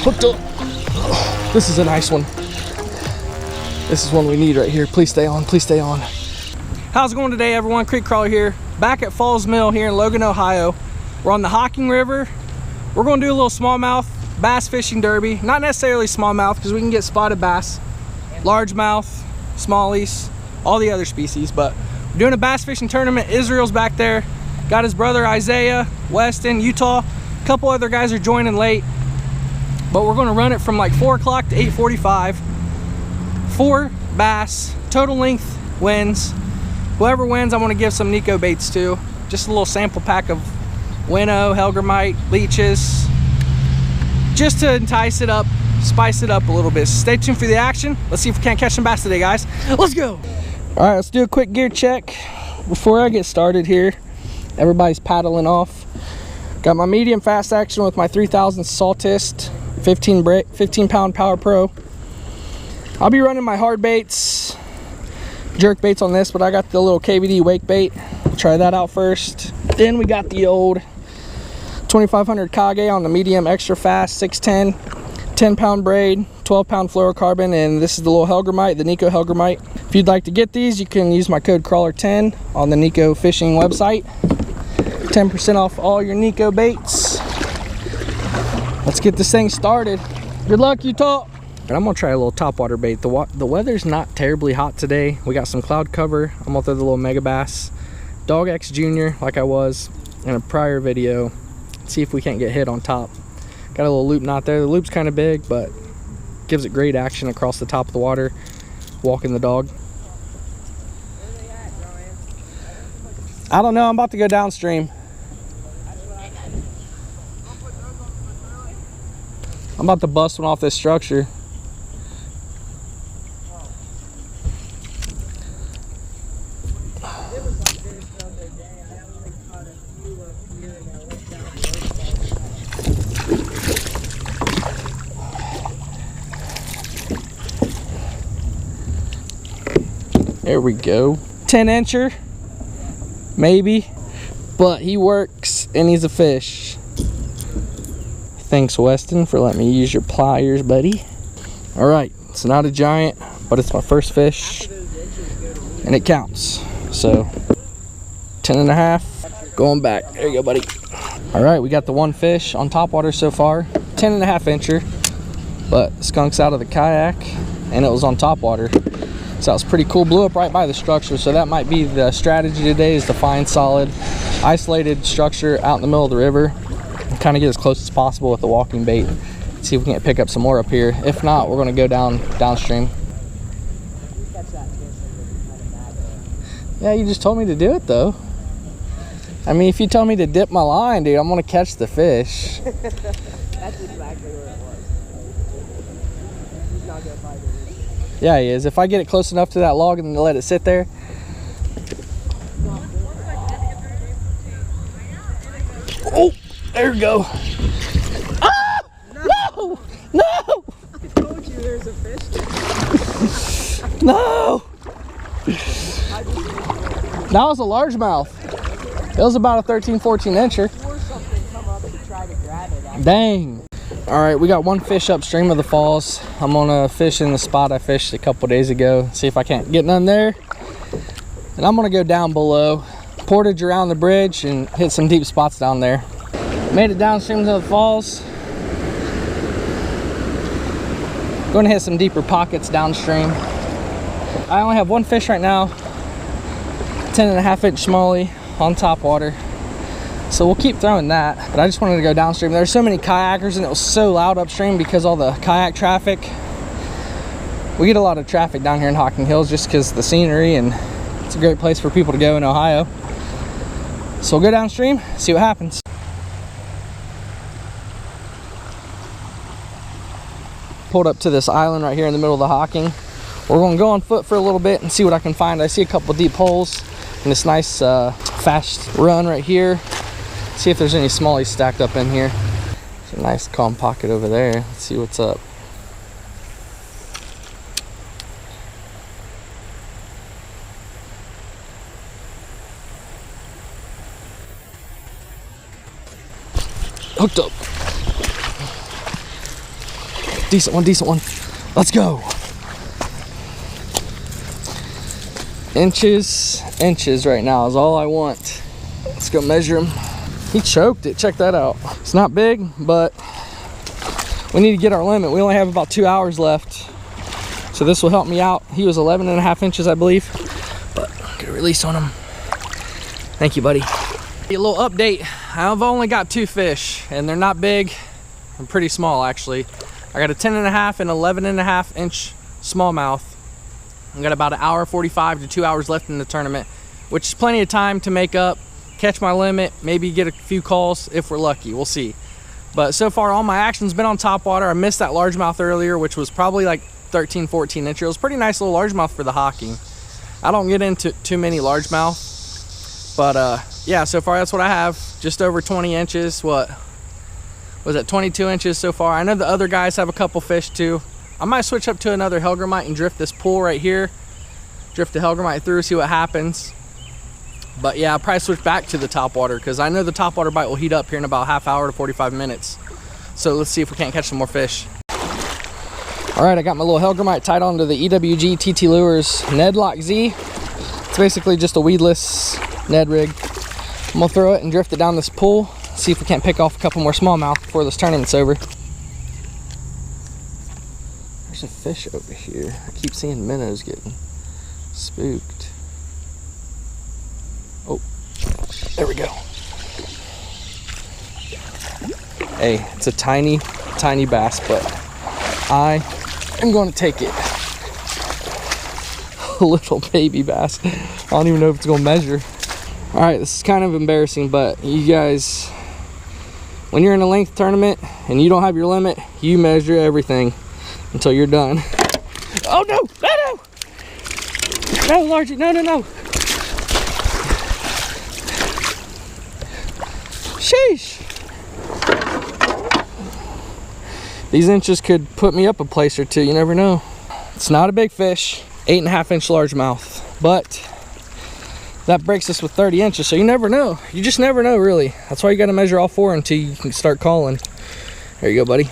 Hooked up. This is a nice one. This is one we need right here. Please stay on, please stay on. How's it going today, everyone? Creek Crawler here, back at Falls Mill here in Logan, Ohio. We're on the Hocking River. We're gonna do a little smallmouth bass fishing derby. Not necessarily smallmouth, because we can get spotted bass, largemouth, smallies, all the other species, but we're doing a bass fishing tournament. Israel's back there. Got his brother Isaiah, Weston, Utah. A couple other guys are joining late. But we're gonna run it from like 4 o'clock to 8:45. 4 bass, total length wins. Whoever wins, I'm gonna give some Nikko baits to. Just a little sample pack of Nikko Hellgrammite, leeches, just to entice it up, spice it up a little bit. Stay tuned for the action. Let's see if we can't catch some bass today, guys. Let's go. All right, let's do a quick gear check before I get started here. Everybody's paddling off. Got my medium fast action with my 3000 Saltist 15 pound Power Pro. I'll be running my hard baits, jerk baits on this, but I got the little KVD wake bait. Try that out first. Then we got the old 2500 Kage on the medium extra fast 610, 10 pound braid, 12 pound fluorocarbon, and this is the little Hellgrammite, the Nikko Hellgrammite. If you'd like to get these, you can use my code Crawler10 on the Nikko fishing website. 10% off all your Nikko baits. Let's get this thing started. Good luck, Utah. And I'm gonna try a little topwater bait. The weather's not terribly hot today. We got some cloud cover. I'm gonna throw the little Mega Bass Dog X Junior like I was in a prior video. See if we can't get hit on top. Got a little loop knot there. The loop's kind of big, but gives it great action across the top of the water, walking the dog. I don't know, I'm about to go downstream. I'm about to bust one off this structure. There we go. 10-incher, maybe, but he works and he's a fish. Thanks, Weston, for letting me use your pliers, buddy. All right, it's not a giant, but it's my first fish, and it counts. So, 10.5, going back. There you go, buddy. All right, we got the one fish on topwater so far, 10.5-incher, but skunk's out of the kayak, and it was on topwater. So that was pretty cool. Blew up right by the structure, so that might be the strategy today, is to find solid, isolated structure out in the middle of the river. Kind of get as close as possible with the walking bait. See if we can't pick up some more up here. If not, we're going to go downstream. Yeah, you just told me to do it though. I mean, if you tell me to dip my line, dude, I'm going to catch the fish. That's exactly where it was. He's not going to find it. Yeah, he is. If I get it close enough to that log and let it sit there. Oh! There we go. Ah! No! No! I told you there's a fish. No! That was a largemouth. It was about a 13-14-incher. Dang. All right, we got one fish upstream of the falls. I'm gonna fish in the spot I fished a couple days ago. See if I can't get none there. And I'm gonna go down below, portage around the bridge, and hit some deep spots down there. Made it downstream to the falls. Going to hit some deeper pockets downstream. I only have one fish right now, 10.5-inch smallie on top water. So we'll keep throwing that, but I just wanted to go downstream. There's so many kayakers and it was so loud upstream because all the kayak traffic. We get a lot of traffic down here in Hocking Hills just because the scenery, and it's a great place for people to go in Ohio. So we'll go downstream, see what happens. Pulled up to this island right here in the middle of the Hocking. We're going to go on foot for a little bit and see what I can find. I see a couple deep holes in this nice fast run right here. See if there's any smallies stacked up in here. There's a nice calm pocket over there. Let's see what's up. hooked up. Decent one, decent one. Let's go. Inches right now is all I want. Let's go measure him. He choked it, check that out. It's not big, but we need to get our limit. We only have about 2 hours left. So this will help me out. He was 11.5 inches, I believe. But get a release on him. Thank you, buddy. A little update. I've only got 2 fish, and they're not big. They're pretty small, actually. I got a 10.5 and 11.5 inch smallmouth. I got about 1 hour 45 to 2 hours left in the tournament, which is plenty of time to make up, catch my limit, maybe get a few calls if we're lucky. We'll see. But so far, all my action's been on top water. I missed that largemouth earlier, which was probably like 13, 14 inch. It was a pretty nice little largemouth for the Hocking. I don't get into too many largemouth, but yeah, so far that's what I have. Just over 20 inches. What was it, 22 inches so far? I know the other guys have a couple fish too. I might switch up to another Hellgrammite and drift this pool right here. Drift the Hellgrammite through, see what happens. But yeah, I'll probably switch back to the topwater because I know the topwater bite will heat up here in about half hour to 45 minutes. So let's see if we can't catch some more fish. All right, I got my little Hellgrammite tied onto the EWG TT Lures Ned Lock Z. It's basically just a weedless Ned rig. I'm gonna throw it and drift it down this pool. See if we can't pick off a couple more smallmouth before this tournament's over. There's a fish over here. I keep seeing minnows getting spooked. Oh, there we go. Hey, it's a tiny, tiny bass, but I am going to take it. A little baby bass. I don't even know if it's going to measure. All right, this is kind of embarrassing, but you guys, when you're in a length tournament and you don't have your limit, you measure everything until you're done. Oh no, no, no! No, Largy, no, no, no. Sheesh. These inches could put me up a place or two, you never know. It's not a big fish, 8.5 inch largemouth, but that breaks us with 30 inches, so you never know. You just never know, really. That's why you gotta measure all 4 until you can start calling. There you go, buddy.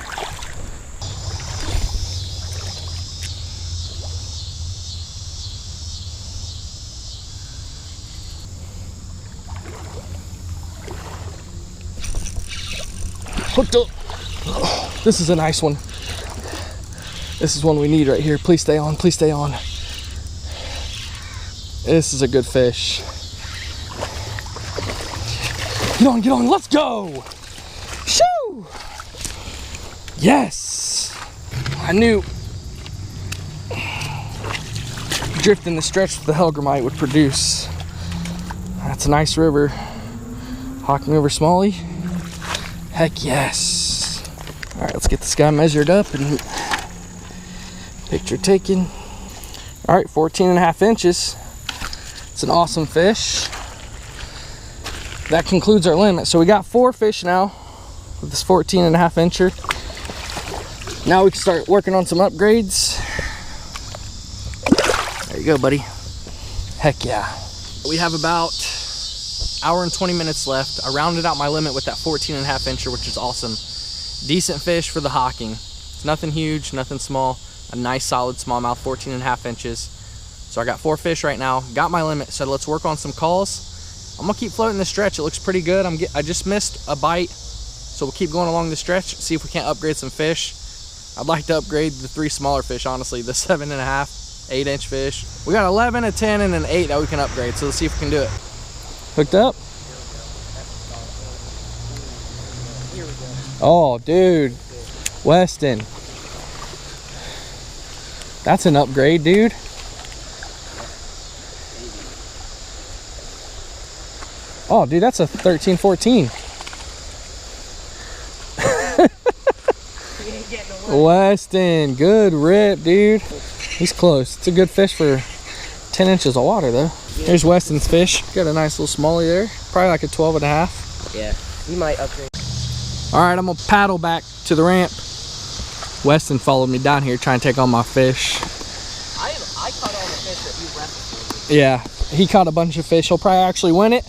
Hooked up. Oh, this is a nice one. This is one we need right here. Please stay on, please stay on. This is a good fish. Get on, let's go! Shoo! Yes! I knew drifting the stretch with the Hellgrammite would produce. That's a nice river. Hocking River Smalley. Heck yes. All right, let's get this guy measured up and picture taken. All right, 14.5 inches. It's an awesome fish. That concludes our limit. So we got 4 fish now with this 14.5 incher. Now we can start working on some upgrades. There you go, buddy. Heck yeah. We have about 1 hour and 20 minutes left. I rounded out my limit with that 14.5 incher, which is awesome. Decent fish for the Hocking. It's nothing huge, nothing small. A nice solid smallmouth, 14.5 inches. So I got 4 fish right now. Got my limit, so let's work on some calls. I'm gonna keep floating the stretch. It looks pretty good. I just missed a bite, so we'll keep going along the stretch, see if we can't upgrade some fish. I'd like to upgrade the 3 smaller fish, honestly, the 7.5, 8 inch fish. We got 11, a 10, and an 8 that we can upgrade, so let's see if we can do it. Hooked up? Here we go. Oh, dude. Weston. That's an upgrade, dude. Oh, dude, that's a 13, 14. Weston, good rip, dude. He's close. It's a good fish for 10 inches of water, though. Here's Weston's fish. Got a nice little smallie there. Probably like a 12.5. Yeah, he might upgrade. All right, I'm gonna paddle back to the ramp. Weston followed me down here trying to take on my fish. I caught all the fish that you left. Yeah, he caught a bunch of fish. He'll probably actually win it,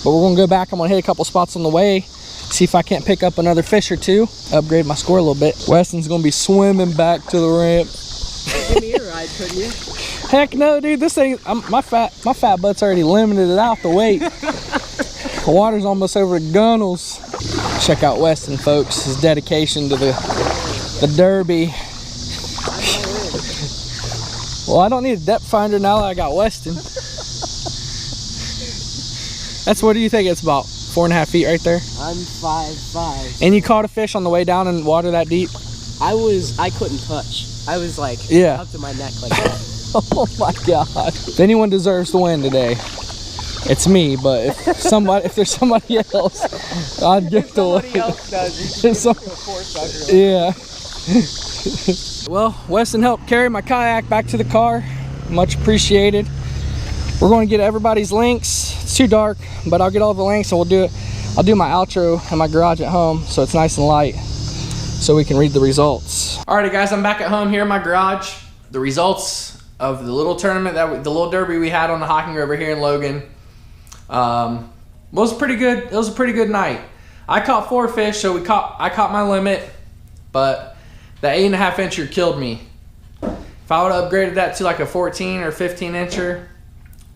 but we're gonna go back. I'm gonna hit a couple spots on the way. See if I can't pick up another fish or two. Upgrade my score a little bit. Weston's gonna be swimming back to the ramp. Give me a ride, couldn't you? Heck no, dude. This thing, my fat butt's already limited it out the weight. The water's almost over the gunnels. Check out Weston, folks. His dedication to the derby. Well, I don't need a depth finder now that I got Weston. That's, what do you think it's about? 4.5 feet right there? I'm 5'5". And you caught a fish on the way down in water that deep? I couldn't touch. I was like up to my neck like that. Oh my God. If anyone deserves to win today, it's me, but if there's somebody else, I'd give the win. Somebody else does. You should give a sucker. Yeah. Well, Weston helped carry my kayak back to the car. Much appreciated. We're going to get everybody's links. It's too dark, but I'll get all the links and we'll do it. I'll do my outro in my garage at home so it's nice and light so we can read the results. Alrighty guys, I'm back at home here in my garage. The results of the little tournament, the little derby we had on the Hocking River here in Logan was pretty good. It was a pretty good night. I caught 4 fish, so I caught my limit, but the 8.5 incher killed me. If I would have upgraded that to like a 14 or 15 incher, it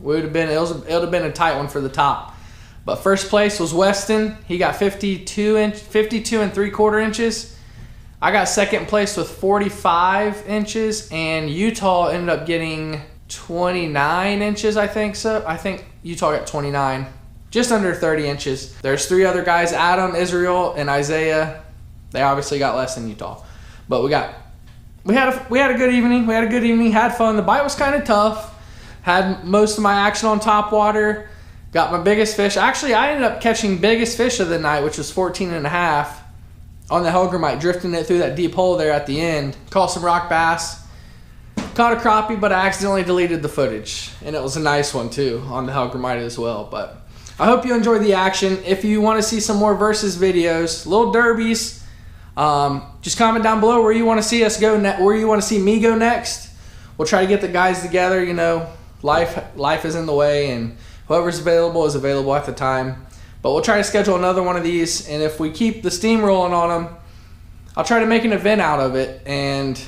would have been a tight one for the top. But first place was Weston. He got 52 and 3/4 inches. I got second place with 45 inches, and Utah ended up getting 29 inches, I think so. I think Utah got 29, just under 30 inches. There's 3 other guys, Adam, Israel, and Isaiah. They obviously got less than Utah, but we had a good evening. We had a good evening, had fun. The bite was kind of tough. Had most of my action on top water. Got my biggest fish. Actually, I ended up catching biggest fish of the night, which was 14.5 on the Hellgrammite, drifting it through that deep hole there at the end. Caught some rock bass. Caught a crappie, but I accidentally deleted the footage. And it was a nice one too on the Hellgrammite as well. But I hope you enjoyed the action. If you want to see some more versus videos, little derbies, just comment down below where you want to see us go, where you want to see me go next. We'll try to get the guys together. You know, life is in the way, and whoever's available is available at the time. But we'll try to schedule another one of these, and if we keep the steam rolling on them, I'll try to make an event out of it, and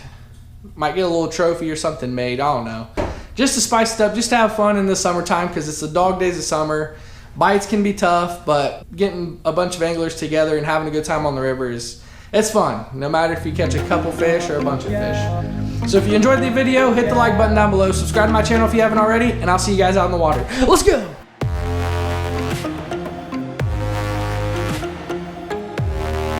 might get a little trophy or something made. I don't know. Just to spice it up, just to have fun in the summertime, because it's the dog days of summer. Bites can be tough, but getting a bunch of anglers together and having a good time on the river it's fun, no matter if you catch a couple fish or a bunch of fish. So if you enjoyed the video, hit the like button down below, subscribe to my channel if you haven't already, and I'll see you guys out in the water. Let's go!